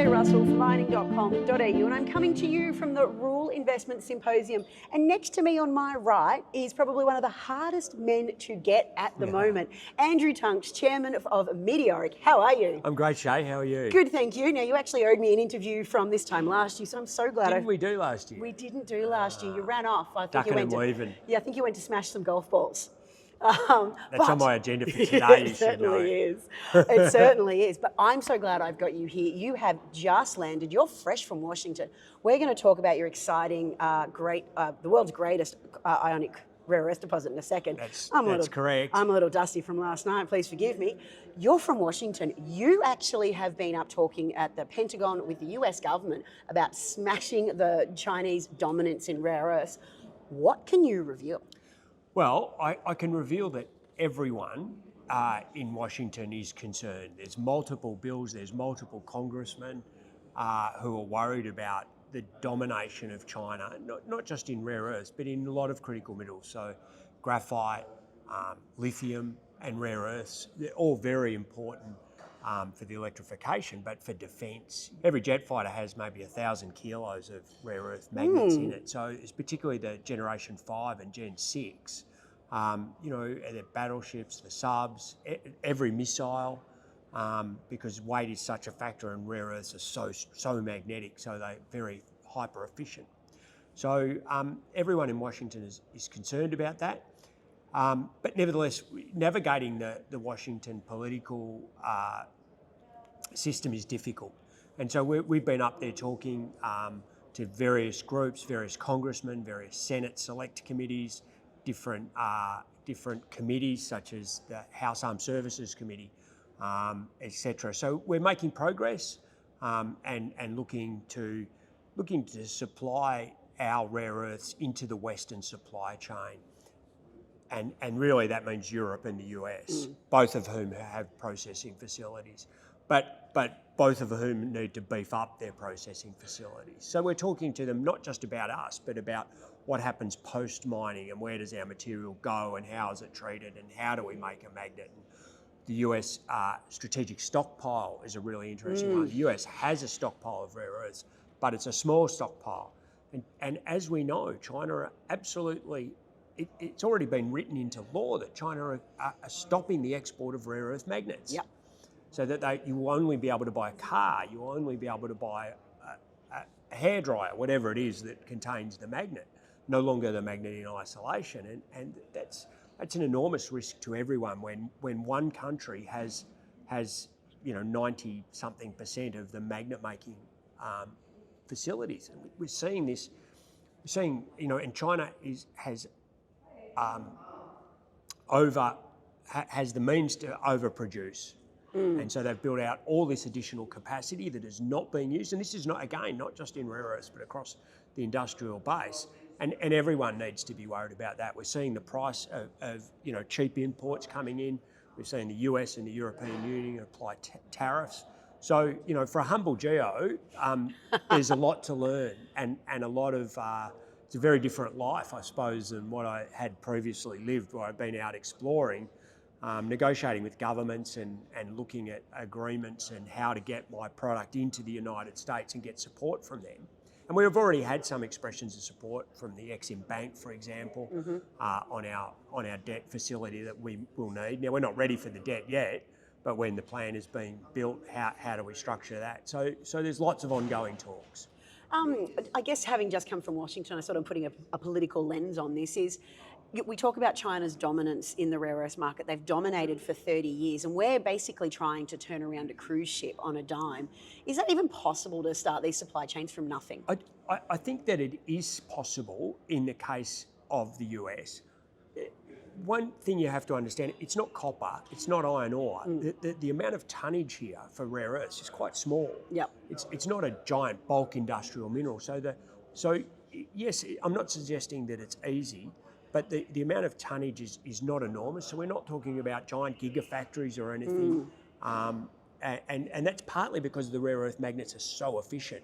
Shae Russell from mining.com.au, and I'm coming to you from the Rule Investment Symposium. And next to me on my right is probably one of the hardest men to get at the moment, Andrew Tunks, chairman of Meteoric. How are you? I'm great, Shae. How are you? Good, thank you. Now, you actually owed me an interview from this time last year, so I'm so glad. Didn't we do last year? We didn't do last year. You ran off. I think Ducking you went and weaving. Yeah, I think you went to smash some golf balls. That's on my agenda for today, you should know. It certainly is. But I'm so glad I've got you here. You have just landed. You're fresh from Washington. We're going to talk about your exciting, the world's greatest ionic rare earth deposit in a second. That's correct. I'm a little dusty from last night. Please forgive me. You're from Washington. You actually have been up talking at the Pentagon with the US government about smashing the Chinese dominance in rare earths. What can you reveal? Well, I can reveal that everyone in Washington is concerned. There's multiple bills, there's multiple congressmen who are worried about the domination of China, not just in rare earths, but in a lot of critical metals. So graphite, lithium and rare earths, they're all very important for the electrification, but for defence. Every jet fighter has maybe 1,000 kilos of rare earth magnets in it. So it's particularly the Generation 5 and Gen 6, the battleships, the subs, every missile, because weight is such a factor and rare earths are so magnetic, so they're very hyper efficient. So everyone in Washington is concerned about that. But nevertheless, navigating the Washington political system is difficult. And so we've been up there talking to various groups, various congressmen, various Senate select committees, different committees such as the House Armed Services Committee, etc. So we're making progress and looking to supply our rare earths into the Western supply chain. And really that means Europe and the US, both of whom have processing facilities, but both of whom need to beef up their processing facilities. So we're talking to them not just about us, but about what happens post-mining and where does our material go and how is it treated and how do we make a magnet. And the US strategic stockpile is a really interesting one. The US has a stockpile of rare earths, but it's a small stockpile. And as we know, China are absolutely... It's already been written into law that China are stopping the export of rare earth magnets. Yep. So that you will only be able to buy a car, you will only be able to buy a hairdryer, whatever it is that contains the magnet, no longer the magnet in isolation. And that's an enormous risk to everyone when one country has 90-something% of the magnet making facilities. And we're seeing this. We're seeing, and China has the means to overproduce. And so they've built out all this additional capacity that is not being used. And this is not just in rare earths, but across the industrial base. And everyone needs to be worried about that. We're seeing the price of cheap imports coming in. We've seen the US and the European Union apply tariffs. So, for a humble geo, there's a lot to learn and a lot of... it's a very different life, I suppose, than what I had previously lived, where I've been out exploring, negotiating with governments and looking at agreements and how to get my product into the United States and get support from them. And we've already had some expressions of support from the Exim Bank, for example, on our debt facility that we will need. Now, we're not ready for the debt yet, but when the plan is being built, how do we structure that? So there's lots of ongoing talks. I guess having just come from Washington, I'm sort of putting a political lens on this, is we talk about China's dominance in the rare earth market. They've dominated for 30 years and we're basically trying to turn around a cruise ship on a dime. Is that even possible to start these supply chains from nothing? I think that it is possible in the case of the US. One thing you have to understand, it's not copper, it's not iron ore. The amount of tonnage here for rare earths is quite small. Yep. It's not a giant bulk industrial mineral. So yes, I'm not suggesting that it's easy, but the amount of tonnage is not enormous. So we're not talking about giant gigafactories or anything. And that's partly because the rare earth magnets are so efficient.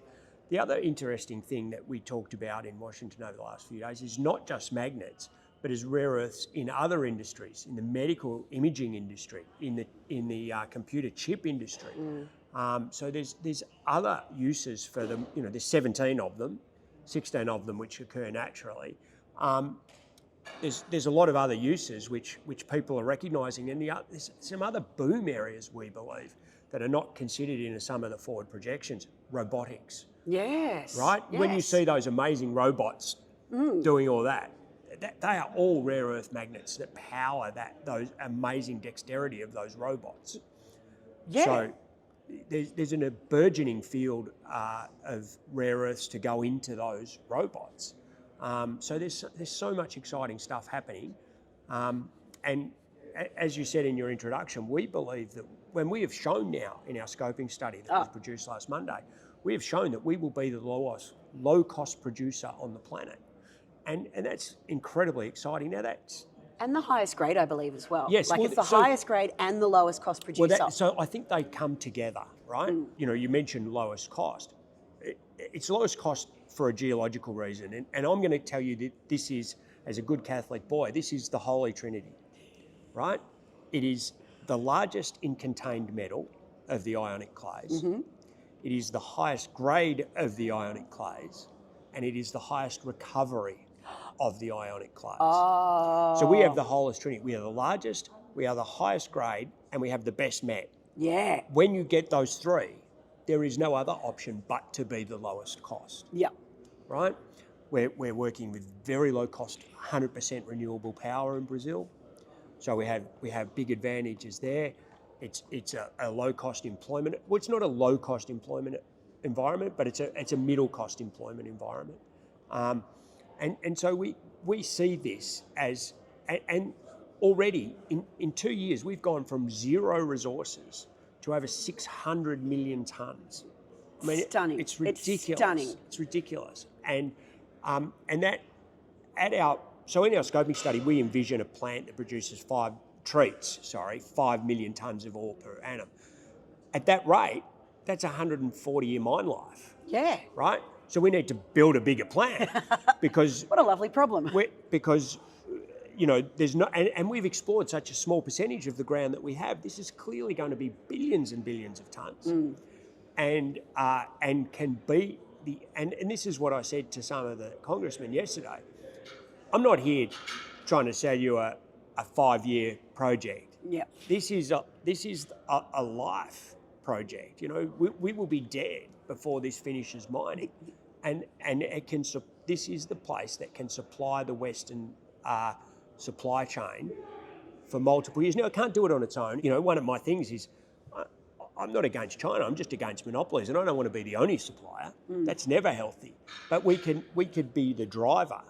The other interesting thing that we talked about in Washington over the last few days is not just magnets, but as rare earths in other industries, in the medical imaging industry, in the computer chip industry. So there's other uses for them. There's 17 of them, 16 of them which occur naturally. There's a lot of other uses which people are recognising, and there's some other boom areas we believe that are not considered in some of the forward projections. Robotics. Yes. Right? Yes. When you see those amazing robots doing all that, they are all rare earth magnets that power those amazing dexterity of those robots. Yeah. So there's a burgeoning field of rare earths to go into those robots. So there's so much exciting stuff happening. And as you said in your introduction, we believe that when we have shown now in our scoping study that was produced last Monday, we have shown that we will be the lowest low-cost producer on the planet. And that's incredibly exciting. Now And the highest grade, I believe, as well. Yes. Like it's the highest grade and the lowest cost producer. So I think they come together, right? You mentioned lowest cost. It's lowest cost for a geological reason. And I'm going to tell you that this is, as a good Catholic boy, this is the Holy Trinity, right? It is the largest in contained metal of the ionic clays. It is the highest grade of the ionic clays. And it is the highest recovery of the ionic clays. So we have the Holy Trinity. We are the largest, we are the highest grade, and we have the best met. Yeah. When you get those three, there is no other option but to be the lowest cost. Yeah. Right? We're working with very low cost, 100% renewable power in Brazil. So we have big advantages there. It's a low cost employment. Well, it's not a low cost employment environment, but it's a middle cost employment environment. And so we see this as, and already in 2 years, we've gone from zero resources to over 600 million tonnes. I mean, Stunning. It's ridiculous. It's stunning. It's ridiculous. And that in our scoping study, we envision a plant that produces 5 million tonnes of ore per annum. At that rate, that's a 140-year mine life. Yeah. Right? So we need to build a bigger plant because What a lovely problem. there's no, and we've explored such a small percentage of the ground that we have. This is clearly going to be billions and billions of tonnes, and can be and this is what I said to some of the congressmen yesterday. I'm not here trying to sell you a 5-year project. Yeah. This is a life project. We will be dead before this finishes mining, and this is the place that can supply the Western supply chain for multiple years. Now, it can't do it on its own. One of my things is I'm not against China. I'm just against monopolies, and I don't want to be the only supplier. That's never healthy. But we could be the driver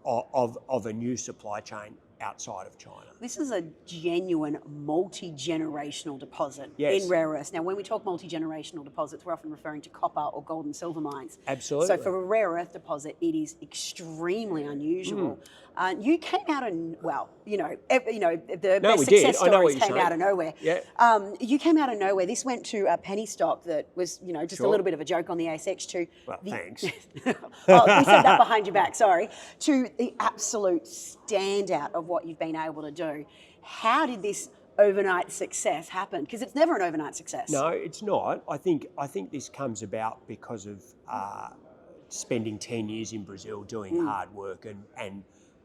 of a new supply chain outside of China. This is a genuine multi-generational deposit Yes. in rare earths. Now, when we talk multi-generational deposits, we're often referring to copper or gold and silver mines. Absolutely. So for a rare earth deposit, it is extremely unusual. You came out and the best success stories came out of nowhere. Yeah. You came out of nowhere. This went to a penny stock that was, just Sure. a little bit of a joke on the ASX to. Thanks. We said that behind your back. Sorry. To the absolute standout of what you've been able to do. How did this overnight success happen? Because it's never an overnight success. No, it's not. I think this comes about because of spending 10 years in Brazil doing hard work and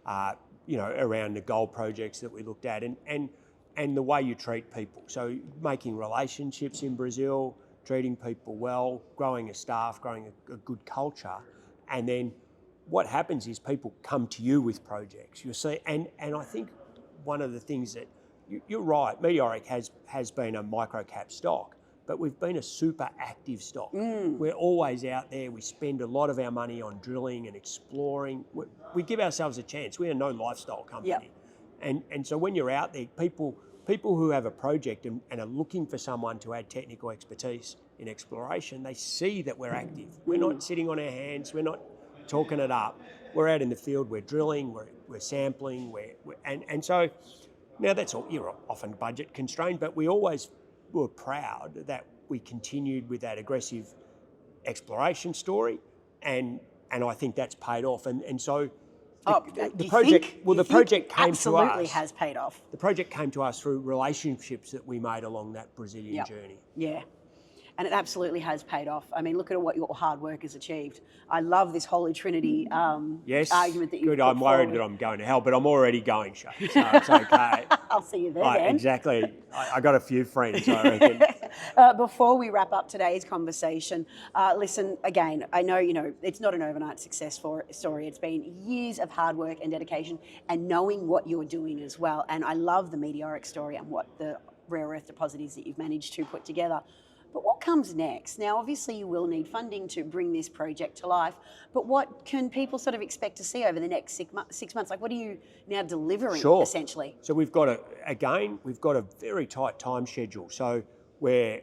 around the gold projects that we looked at and the way you treat people. So making relationships in Brazil, treating people well, growing a staff, growing a good culture, and then what happens is people come to you with projects. You see, and I think one of the things that you're right, Meteoric has been a micro cap stock, but we've been a super active stock. We're always out there. We spend a lot of our money on drilling and exploring. We give ourselves a chance. We are no lifestyle company. Yep. And so when you're out there, people who have a project and are looking for someone to add technical expertise in exploration, they see that we're active. We're not sitting on our hands. We're not talking it up. We're out in the field. We're drilling. We're sampling. And so now that's all. You're often budget constrained, but we always were proud that we continued with that aggressive exploration story, and I think that's paid off. And so the project came to us. Absolutely has paid off. The project came to us through relationships that we made along that Brazilian journey. Yeah. And it absolutely has paid off. I mean, look at what your hard work has achieved. I love this Holy Trinity Yes, argument that you've good. put I'm worried forward. that I'm going to hell, but I'm already going, Shae, so it's okay. I'll see you there then. Exactly. I got a few friends, I reckon. Before we wrap up today's conversation, listen, again, I know, it's not an overnight success story. It's been years of hard work and dedication and knowing what you're doing as well. And I love the Meteoric story and what the rare earth deposit is that you've managed to put together. But what comes next? Now, obviously, you will need funding to bring this project to life, but what can people sort of expect to see over the next 6 months? Like, what are you now delivering, essentially? So we've got a very tight time schedule. So we've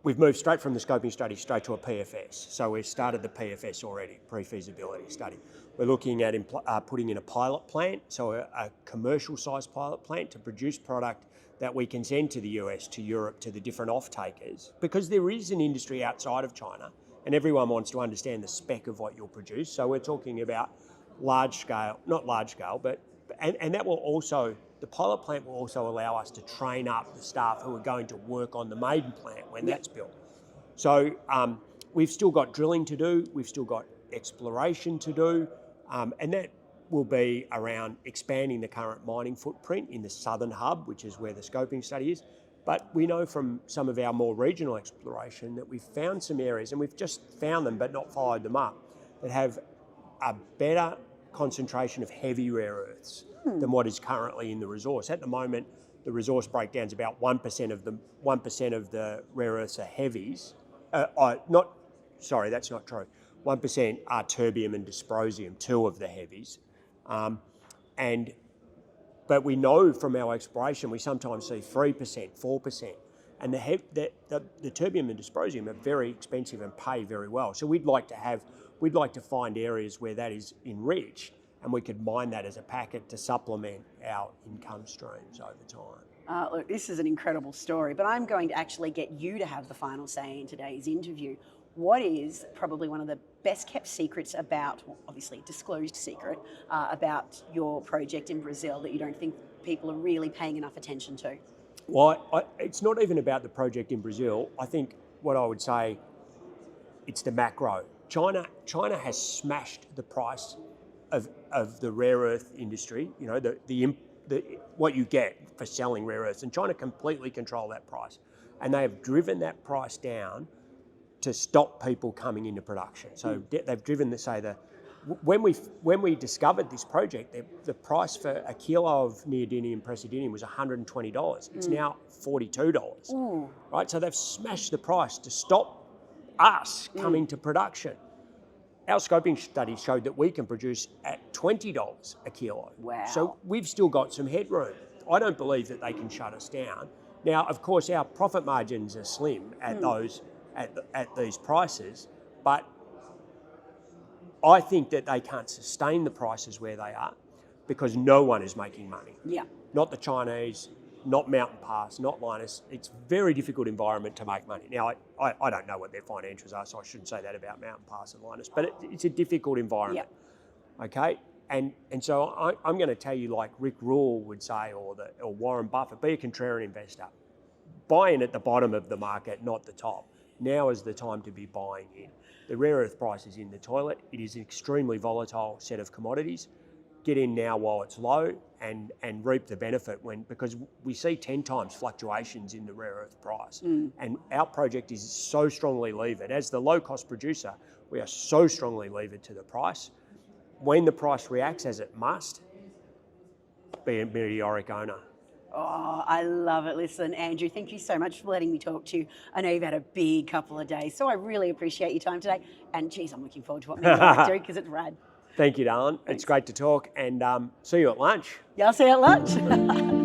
moved straight from the scoping study straight to a PFS. So we've started the PFS already, pre-feasibility study. We're looking at putting in a pilot plant, so a commercial-sized pilot plant to produce product that we can send to the US, to Europe, to the different off-takers, because there is an industry outside of China and everyone wants to understand the spec of what you'll produce. So we're talking about not large scale, but that will also, the pilot plant will also allow us to train up the staff who are going to work on the maiden plant when that's built. So we've still got drilling to do, we've still got exploration to do, and that will be around expanding the current mining footprint in the southern hub, which is where the scoping study is. But we know from some of our more regional exploration that we've found some areas, and we've just found them but not followed them up, that have a better concentration of heavy rare earths than what is currently in the resource. At the moment, the resource breakdown's about 1% of the rare earths are heavies. Sorry, that's not true. 1% are terbium and dysprosium, two of the heavies. But we know from our exploration, we sometimes see 3%, 4%. And the terbium and dysprosium are very expensive and pay very well. So we'd like to find areas where that is enriched, and we could mine that as a packet to supplement our income streams over time. Look, this is an incredible story, but I'm going to actually get you to have the final say in today's interview. What is probably one of the best kept secrets about, well, obviously disclosed secret, about your project in Brazil that you don't think people are really paying enough attention to? Well, it's not even about the project in Brazil. I think what I would say, it's the macro. China has smashed the price of the rare earth industry, what you get for selling rare earths, and China completely control that price. And they have driven that price down to stop people coming into production. So they've driven when we discovered this project, the price for a kilo of neodymium praseodymium was $120. It's now $42, right? So they've smashed the price to stop us coming to production. Our scoping study showed that we can produce at $20 a kilo. Wow. So we've still got some headroom. I don't believe that they can shut us down. Now, of course, our profit margins are slim at at these prices, but I think that they can't sustain the prices where they are because no one is making money. Yeah. Not the Chinese, not Mountain Pass, not Lynas. It's a very difficult environment to make money. Now, I don't know what their financials are, so I shouldn't say that about Mountain Pass and Lynas, but it's a difficult environment. Yeah. Okay? And so I'm going to tell you, like Rick Rule would say, or Warren Buffett, be a contrarian investor. Buy in at the bottom of the market, not the top. Now is the time to be buying in. The rare earth price is in the toilet. It is an extremely volatile set of commodities. Get in now while it's low and reap the benefit because we see 10 times fluctuations in the rare earth price. And our project is so strongly levered. As the low cost producer, we are so strongly levered to the price. When the price reacts as it must, be a Meteoric owner. Oh, I love it. Listen, Andrew, thank you so much for letting me talk to you. I know you've had a big couple of days, so I really appreciate your time today. And geez, I'm looking forward to what Meteoric do because it's rad. Thank you, darling. It's great to talk, and see you at lunch. Yeah, I'll see you at lunch.